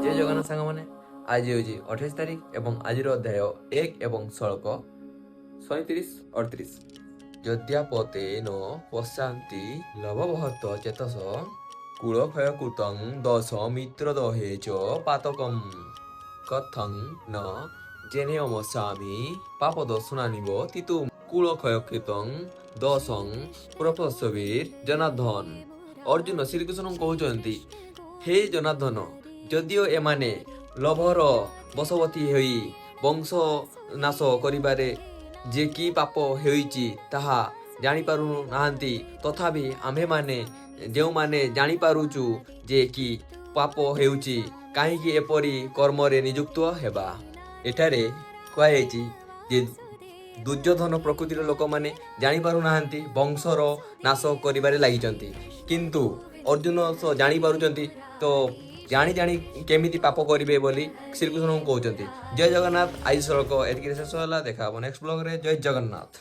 जय जगन्नाथ सांग मैंने आज हूँ 28 तारीख एवं आज अध्याय 1 एवं श्लोक 37-38 यद्यापते न पश्यन्ति लवभत चेतस कुलक्षयकृतं दश मित्रदहे च पातकं कथं न जेनेयमस्यामि पापदर्शनानिव तितु कुलक्षयकृतं दशं प्रपस्वीर जनार्दन। अर्जुन श्रीकृष्ण कहते हे जनार्दन जदिओ एमाने लोभर बशवर्ती होई वंश नाश करिबारे जे कि पाप होईची ताहा जानी पारु नाहांती तथापि आम्भे माने जो माने जानी पारुचु जे कि पाप हेउची काहीकि एपरी कर्मरे नियुक्त हेबा। एठारे कुहाଯାଇଛି जे दुर्योधन प्रकृतिर लोक माने जानी पारु नाहांती वंशर नाश करिबारे लागिचंती किंतु अर्जुन तो जानी पारुचंती तो जानी जानी केमिति पाप करिवे बोली श्रीकृष्ण कहते। जय जगन्नाथ। आज श्लोक एतिकी शेष होला। देखा नेक्स्ट ब्लॉग रे। जय जगन्नाथ।